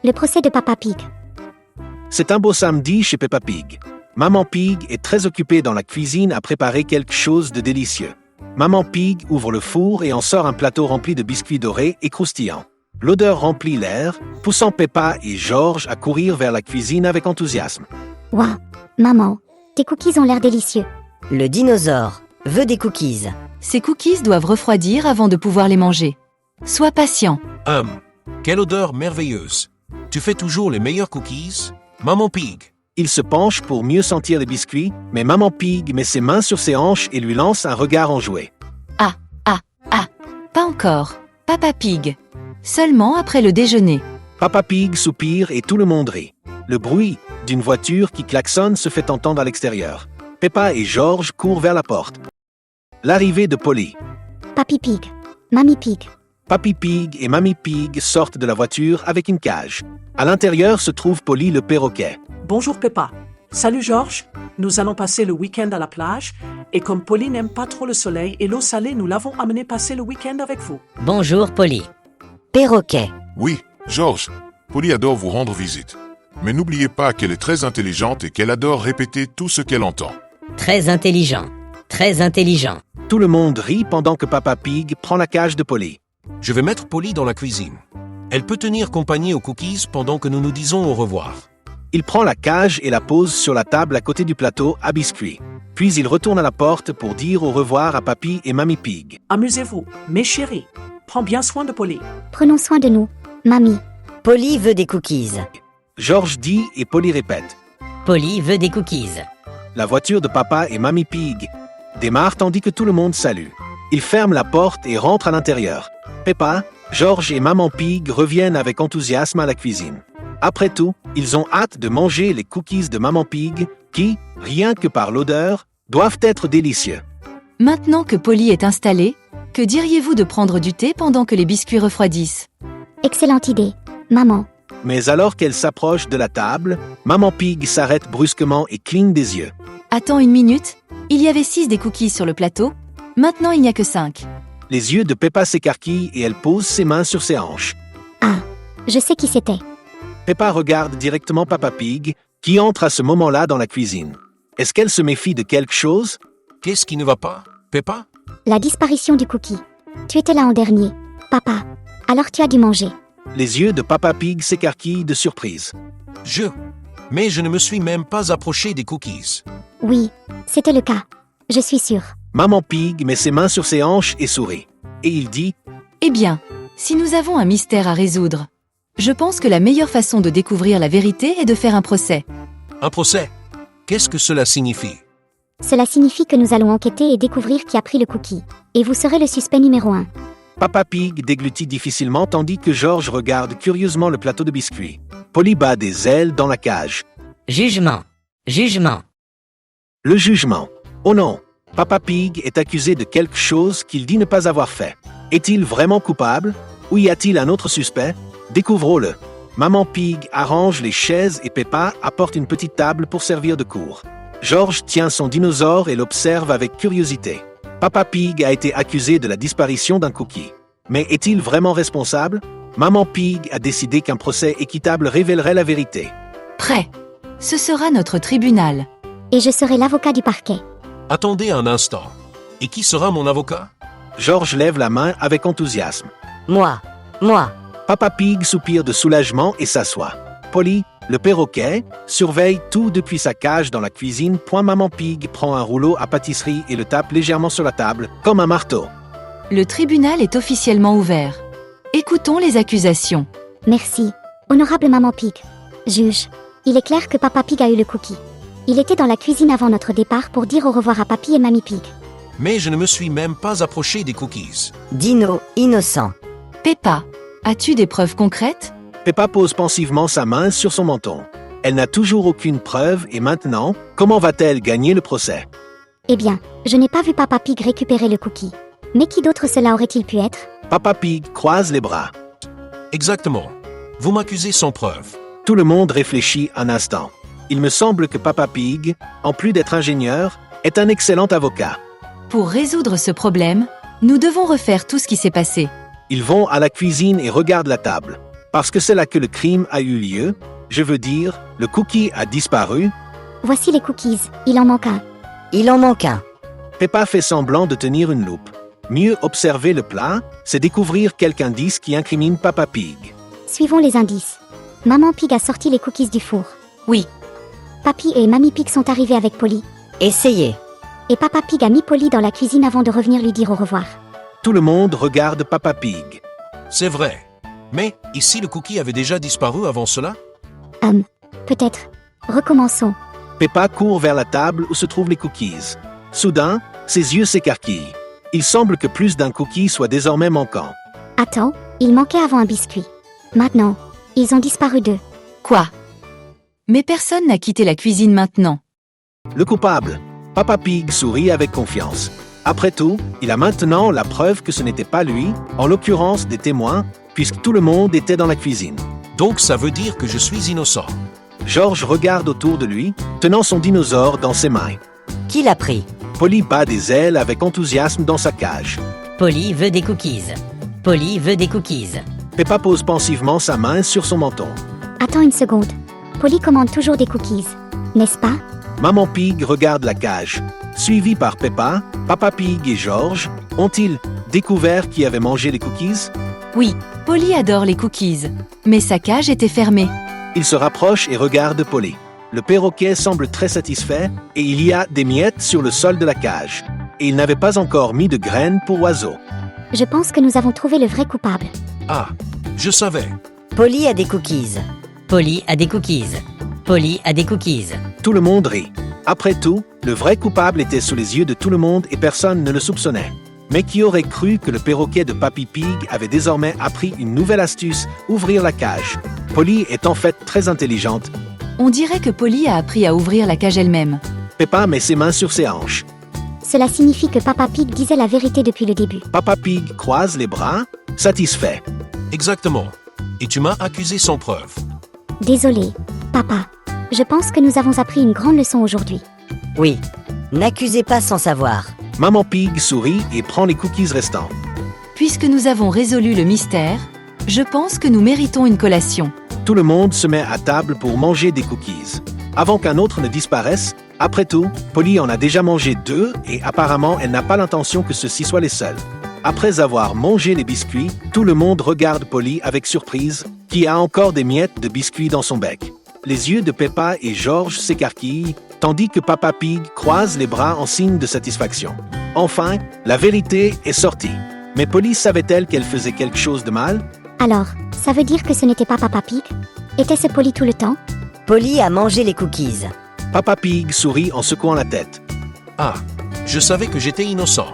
Le procès de Papa Pig. C'est un beau samedi chez Peppa Pig. Maman Pig est très occupée dans la cuisine à préparer quelque chose de délicieux. Maman Pig ouvre le four et en sort un plateau rempli de biscuits dorés et croustillants. L'odeur remplit l'air, poussant Peppa et George à courir vers la cuisine avec enthousiasme. Waouh, maman, tes cookies ont l'air délicieux. Le dinosaure veut des cookies. Ces cookies doivent refroidir avant de pouvoir les manger. Sois patient. Quelle odeur merveilleuse. Tu fais toujours les meilleurs cookies, Maman Pig. Il se penche pour mieux sentir les biscuits, mais Maman Pig met ses mains sur ses hanches et lui lance un regard enjoué. Pas encore. Papa Pig. Seulement après le déjeuner. Papa Pig soupire et tout le monde rit. Le bruit d'une voiture qui klaxonne se fait entendre à l'extérieur. Peppa et George courent vers la porte. L'arrivée de Polly. Papi Pig, Mamie Pig. Papi Pig et Mamie Pig sortent de la voiture avec une cage. À l'intérieur se trouve Polly le perroquet. Bonjour Peppa. Salut George. Nous allons passer le week-end à la plage et comme Polly n'aime pas trop le soleil et l'eau salée, nous l'avons amené passer le week-end avec vous. Bonjour Polly. Perroquet. Oui, George, Polly adore vous rendre visite. Mais n'oubliez pas qu'elle est très intelligente et qu'elle adore répéter tout ce qu'elle entend. Très intelligent. Très intelligent. Tout le monde rit pendant que Papa Pig prend la cage de Polly. Je vais mettre Polly dans la cuisine. Elle peut tenir compagnie aux cookies pendant que nous nous disons au revoir. Il prend la cage et la pose sur la table à côté du plateau à biscuits. Puis il retourne à la porte pour dire au revoir à Papi et Mamie Pig. Amusez-vous, mes chéris. Prends bien soin de Polly. Prenons soin de nous, mamie. Polly veut des cookies. George dit et Polly répète. Polly veut des cookies. La voiture de Papa et Mamie Pig démarre tandis que tout le monde salue. Ils ferment la porte et rentrent à l'intérieur. Peppa, George et Maman Pig reviennent avec enthousiasme à la cuisine. Après tout, ils ont hâte de manger les cookies de Maman Pig qui, rien que par l'odeur, doivent être délicieux. Maintenant que Polly est installée, que diriez-vous de prendre du thé pendant que les biscuits refroidissent? Excellente idée, maman. Mais alors qu'elle s'approche de la table, Maman Pig s'arrête brusquement et cligne des yeux. Attends une minute. Il y avait 6 des cookies sur le plateau. Maintenant, il n'y a que 5. Les yeux de Peppa s'écarquillent et elle pose ses mains sur ses hanches. Ah, je sais qui c'était. Peppa regarde directement Papa Pig, qui entre à ce moment-là dans la cuisine. Est-ce qu'elle se méfie de quelque chose? Qu'est-ce qui ne va pas, Peppa? La disparition du cookie. Tu étais là en dernier, papa. Alors tu as dû manger. Les yeux de Papa Pig s'écarquillent de surprise. Mais je ne me suis même pas approché des cookies. Oui, c'était le cas. Je suis sûre. Maman Pig met ses mains sur ses hanches et sourit. Et il dit « Eh bien, si nous avons un mystère à résoudre, je pense que la meilleure façon de découvrir la vérité est de faire un procès. Un procès? Qu'est-ce que cela signifie? Cela signifie que nous allons enquêter et découvrir qui a pris le cookie. Et vous serez le suspect numéro 1. Papa Pig déglutit difficilement tandis que George regarde curieusement le plateau de biscuits. Polly bat des ailes dans la cage. Jugement. Jugement. Le jugement. Oh non! Papa Pig est accusé de quelque chose qu'il dit ne pas avoir fait. Est-il vraiment coupable? Ou y a-t-il un autre suspect? Découvrons-le. Maman Pig arrange les chaises et Peppa apporte une petite table pour servir de cour. George tient son dinosaure et l'observe avec curiosité. Papa Pig a été accusé de la disparition d'un cookie. Mais est-il vraiment responsable? Maman Pig a décidé qu'un procès équitable révélerait la vérité. Prêt. Ce sera notre tribunal. Et je serai l'avocat du parquet. Attendez un instant. Et qui sera mon avocat? George lève la main avec enthousiasme. Moi. Papa Pig soupire de soulagement et s'assoit. Polly, le perroquet, surveille tout depuis sa cage dans la cuisine. Maman Pig prend un rouleau à pâtisserie et le tape légèrement sur la table, comme un marteau. Le tribunal est officiellement ouvert. Écoutons les accusations. Merci, honorable maman Pig. Juge, il est clair que Papa Pig a eu le cookie. Il était dans la cuisine avant notre départ pour dire au revoir à Papi et Mamie Pig. Mais je ne me suis même pas approché des cookies. Dino innocent. Peppa, as-tu des preuves concrètes? Peppa pose pensivement sa main sur son menton. Elle n'a toujours aucune preuve et maintenant, comment va-t-elle gagner le procès? Eh bien, je n'ai pas vu Papa Pig récupérer le cookie. Mais qui d'autre cela aurait-il pu être? Papa Pig croise les bras. Exactement. Vous m'accusez sans preuve. Tout le monde réfléchit un instant. Il me semble que Papa Pig, en plus d'être ingénieur, est un excellent avocat. Pour résoudre ce problème, nous devons refaire tout ce qui s'est passé. Ils vont à la cuisine et regardent la table. Parce que c'est là que le crime a eu lieu, je veux dire, le cookie a disparu. Voici les cookies, il en manque un. Il en manque un. Peppa fait semblant de tenir une loupe. Mieux observer le plat, c'est découvrir quelque indice qui incrimine Papa Pig. Suivons les indices. Maman Pig a sorti les cookies du four. Oui. Papy et Mamie Pig sont arrivés avec Polly. Essayez. Et Papa Pig a mis Polly dans la cuisine avant de revenir lui dire au revoir. Tout le monde regarde Papa Pig. C'est vrai. Mais ici le cookie avait déjà disparu avant cela? Peut-être. Recommençons. Peppa court vers la table où se trouvent les cookies. Soudain, ses yeux s'écarquillent. Il semble que plus d'un cookie soit désormais manquant. Attends, il manquait avant un biscuit. Maintenant, ils ont disparu d'eux. Quoi? Mais personne n'a quitté la cuisine maintenant. Le coupable. Papa Pig sourit avec confiance. Après tout, il a maintenant la preuve que ce n'était pas lui, en l'occurrence des témoins, puisque tout le monde était dans la cuisine. Donc ça veut dire que je suis innocent. George regarde autour de lui, tenant son dinosaure dans ses mains. Qui l'a pris? Polly bat des ailes avec enthousiasme dans sa cage. Polly veut des cookies. Polly veut des cookies. Peppa pose pensivement sa main sur son menton. Attends une seconde. Polly commande toujours des cookies. N'est-ce pas? Maman Pig regarde la cage. Suivi par Peppa, Papa Pig et George, ont-ils découvert qui avait mangé les cookies? Oui, Polly adore les cookies. Mais sa cage était fermée. Il se rapproche et regarde Polly. Le perroquet semble très satisfait et il y a des miettes sur le sol de la cage. Et il n'avait pas encore mis de graines pour oiseaux. Je pense que nous avons trouvé le vrai coupable. Ah, je savais. Polly a des cookies. Polly a des cookies. Polly a des cookies. Tout le monde rit. Après tout, le vrai coupable était sous les yeux de tout le monde et personne ne le soupçonnait. Mais qui aurait cru que le perroquet de Papy Pig avait désormais appris une nouvelle astuce, ouvrir la cage. Polly est en fait très intelligente. On dirait que Polly a appris à ouvrir la cage elle-même. Peppa met ses mains sur ses hanches. Cela signifie que Papa Pig disait la vérité depuis le début. Papa Pig croise les bras, satisfait. Exactement. Et tu m'as accusé sans preuve. Désolé, Papa. Je pense que nous avons appris une grande leçon aujourd'hui. Oui. N'accusez pas sans savoir. Maman Pig sourit et prend les cookies restants. Puisque nous avons résolu le mystère, je pense que nous méritons une collation. Tout le monde se met à table pour manger des cookies. Avant qu'un autre ne disparaisse, après tout, Polly en a déjà mangé 2 et apparemment elle n'a pas l'intention que ceux-ci soient les seuls. Après avoir mangé les biscuits, tout le monde regarde Polly avec surprise, qui a encore des miettes de biscuits dans son bec. Les yeux de Peppa et George s'écarquillent, tandis que Papa Pig croise les bras en signe de satisfaction. Enfin, la vérité est sortie. Mais Polly savait-elle qu'elle faisait quelque chose de mal? Alors, ça veut dire que ce n'était pas Papa Pig? Était-ce Polly tout le temps? Polly a mangé les cookies. Papa Pig sourit en secouant la tête. Ah, je savais que j'étais innocent.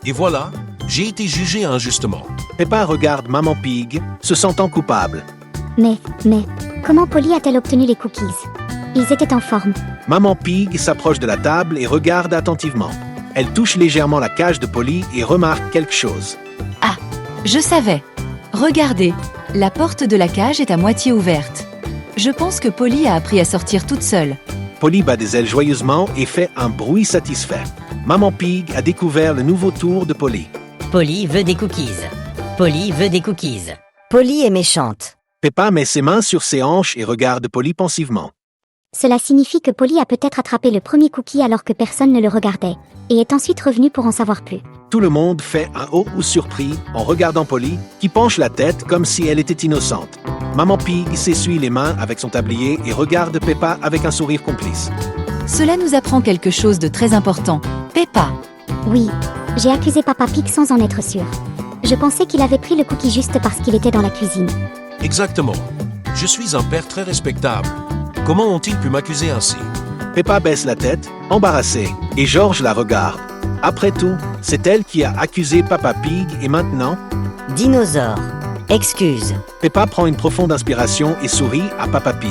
Et voilà, j'ai été jugé injustement. Peppa regarde Maman Pig, se sentant coupable. Mais, comment Polly a-t-elle obtenu les cookies? Ils étaient en forme. Maman Pig s'approche de la table et regarde attentivement. Elle touche légèrement la cage de Polly et remarque quelque chose. Ah, je savais. Regardez, la porte de la cage est à moitié ouverte. Je pense que Polly a appris à sortir toute seule. Polly bat des ailes joyeusement et fait un bruit satisfait. Maman Pig a découvert le nouveau tour de Polly. Polly veut des cookies. Polly veut des cookies. Polly est méchante. Peppa met ses mains sur ses hanches et regarde Polly pensivement. Cela signifie que Polly a peut-être attrapé le premier cookie alors que personne ne le regardait, et est ensuite revenue pour en savoir plus. Tout le monde fait un oh ou surpris en regardant Polly, qui penche la tête comme si elle était innocente. Maman Pig s'essuie les mains avec son tablier et regarde Peppa avec un sourire complice. Cela nous apprend quelque chose de très important. Peppa, Oui, j'ai accusé Papa Pig sans en être sûre. Je pensais qu'il avait pris le cookie juste parce qu'il était dans la cuisine. Exactement. Je suis un père très respectable. Comment ont-ils pu m'accuser ainsi? Peppa baisse la tête, embarrassée, et George la regarde. Après tout, c'est elle qui a accusé Papa Pig et maintenant... Dinosaure. Excuse. Peppa prend une profonde inspiration et sourit à Papa Pig.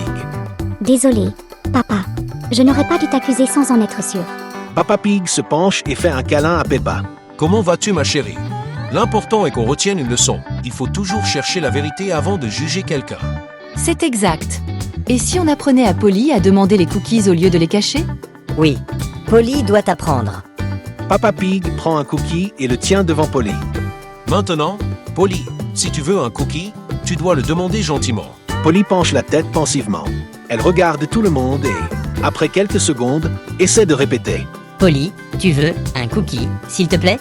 Désolé, Papa. Je n'aurais pas dû t'accuser sans en être sûre. Papa Pig se penche et fait un câlin à Peppa. Comment vas-tu, ma chérie? L'important est qu'on retienne une leçon. Il faut toujours chercher la vérité avant de juger quelqu'un. c'est exact. Et si on apprenait à Polly à demander les cookies au lieu de les cacher? Oui. Polly doit apprendre. Papa Pig prend un cookie et le tient devant Polly. Maintenant, Polly, si tu veux un cookie, Tu dois le demander gentiment. Polly penche la tête pensivement. Elle regarde tout le monde et, après quelques secondes, essaie de répéter. Polly, tu veux un cookie, s'il te plaît?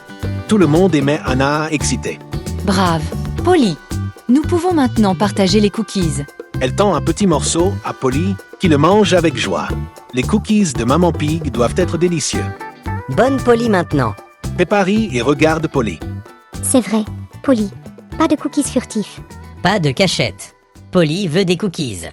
Tout le monde émet un ah excité. Brave. Polly, nous pouvons maintenant partager les cookies. Elle tend un petit morceau à Polly qui le mange avec joie. Les cookies de Maman Pig doivent être délicieux. Bonne Polly maintenant. Peppa rit et regarde Polly. C'est vrai, Polly. Pas de cookies furtifs. Pas de cachette. Polly veut des cookies.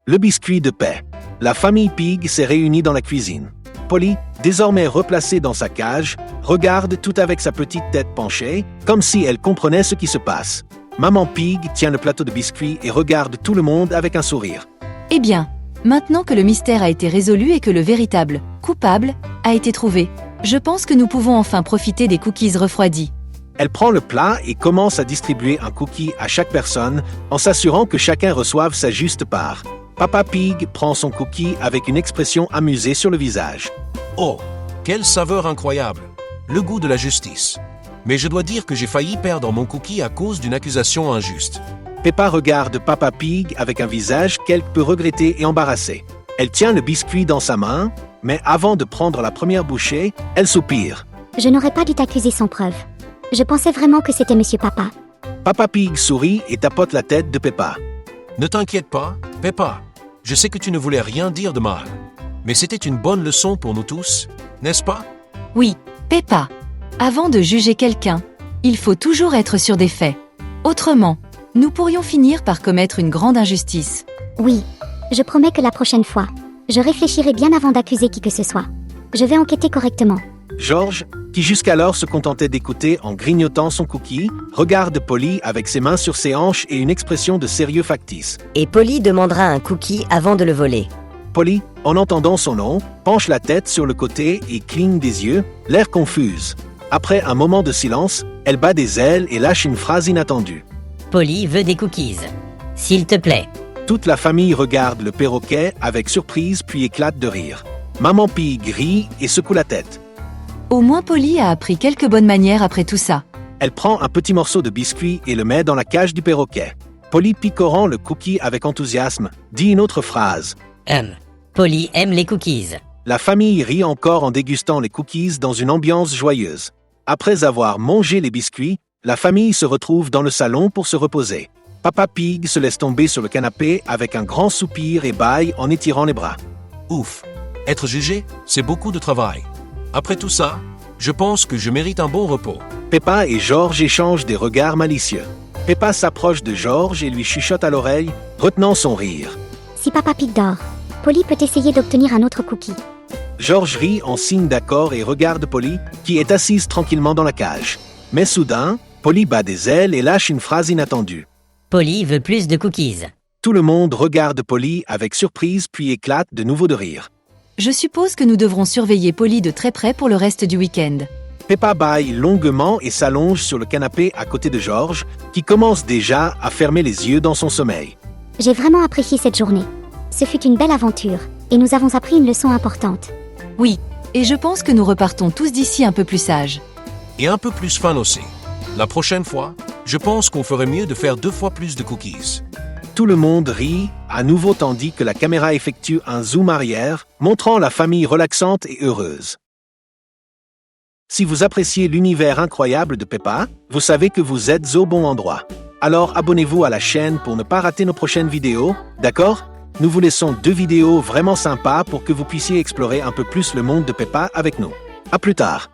Le biscuit de paix. La famille Pig s'est réunie dans la cuisine. Polly, désormais replacée dans sa cage, regarde tout avec sa petite tête penchée, comme si elle comprenait ce qui se passe. Maman Pig tient le plateau de biscuits et regarde tout le monde avec un sourire. Eh bien, maintenant que le mystère a été résolu et que le véritable coupable a été trouvé, je pense que nous pouvons enfin profiter des cookies refroidis. Elle prend le plat et commence à distribuer un cookie à chaque personne en s'assurant que chacun reçoive sa juste part. Papa Pig prend son cookie avec une expression amusée sur le visage. Oh, quelle saveur incroyable! Le goût de la justice. Mais je dois dire que j'ai failli perdre mon cookie à cause d'une accusation injuste. Peppa regarde Papa Pig avec un visage quelque peu regretté et embarrassé. Elle tient le biscuit dans sa main, mais avant de prendre la première bouchée, elle soupire. Je n'aurais pas dû t'accuser sans preuve. Je pensais vraiment que c'était Monsieur Papa. Papa Pig sourit et tapote la tête de Peppa. Ne t'inquiète pas, Peppa. Je sais que tu ne voulais rien dire de mal. Mais c'était une bonne leçon pour nous tous, n'est-ce pas? Oui, Peppa. Avant de juger quelqu'un, il faut toujours être sûr des faits. Autrement, nous pourrions finir par commettre une grande injustice. Oui, je promets que la prochaine fois, je réfléchirai bien avant d'accuser qui que ce soit. Je vais enquêter correctement. George, qui jusqu'alors se contentait d'écouter en grignotant son cookie, regarde Polly avec ses mains sur ses hanches et une expression de sérieux factice. Et Polly demandera un cookie avant de le voler. Polly, en entendant son nom, penche la tête sur le côté et cligne des yeux, l'air confuse. Après un moment de silence, elle bat des ailes et lâche une phrase inattendue. Polly veut des cookies. S'il te plaît. Toute la famille regarde le perroquet avec surprise puis éclate de rire. Maman Pig rit et secoue la tête. Au moins Polly a appris quelques bonnes manières après tout ça. Elle prend un petit morceau de biscuit et le met dans la cage du perroquet. Polly, picorant le cookie avec enthousiasme, dit une autre phrase. Polly aime les cookies. La famille rit encore en dégustant les cookies dans une ambiance joyeuse. Après avoir mangé les biscuits, la famille se retrouve dans le salon pour se reposer. Papa Pig se laisse tomber sur le canapé avec un grand soupir et bâille en étirant les bras. Ouf! Être jugé, c'est beaucoup de travail. Après tout ça, je pense que je mérite un bon repos. Peppa et George échangent des regards malicieux. Peppa s'approche de George et lui chuchote à l'oreille, retenant son rire. Si Papa Pig dort, Polly peut essayer d'obtenir un autre cookie. George rit en signe d'accord et regarde Polly, qui est assise tranquillement dans la cage. Mais soudain, Polly bat des ailes et lâche une phrase inattendue. Polly veut plus de cookies. Tout le monde regarde Polly avec surprise puis éclate de nouveau de rire. Je suppose que nous devrons surveiller Polly de très près pour le reste du week-end. Peppa bâille longuement et s'allonge sur le canapé à côté de George, qui commence déjà à fermer les yeux dans son sommeil. J'ai vraiment apprécié cette journée. Ce fut une belle aventure, et nous avons appris une leçon importante. Oui, et je pense que nous repartons tous d'ici un peu plus sages. Et un peu plus fun aussi. La prochaine fois, je pense qu'on ferait mieux de faire 2 fois plus de cookies. Tout le monde rit, à nouveau tandis que la caméra effectue un zoom arrière, montrant la famille relaxante et heureuse. Si vous appréciez l'univers incroyable de Peppa, vous savez que vous êtes au bon endroit. Alors abonnez-vous à la chaîne pour ne pas rater nos prochaines vidéos, d'accord? Nous vous laissons 2 vidéos vraiment sympas pour que vous puissiez explorer un peu plus le monde de Peppa avec nous. À plus tard!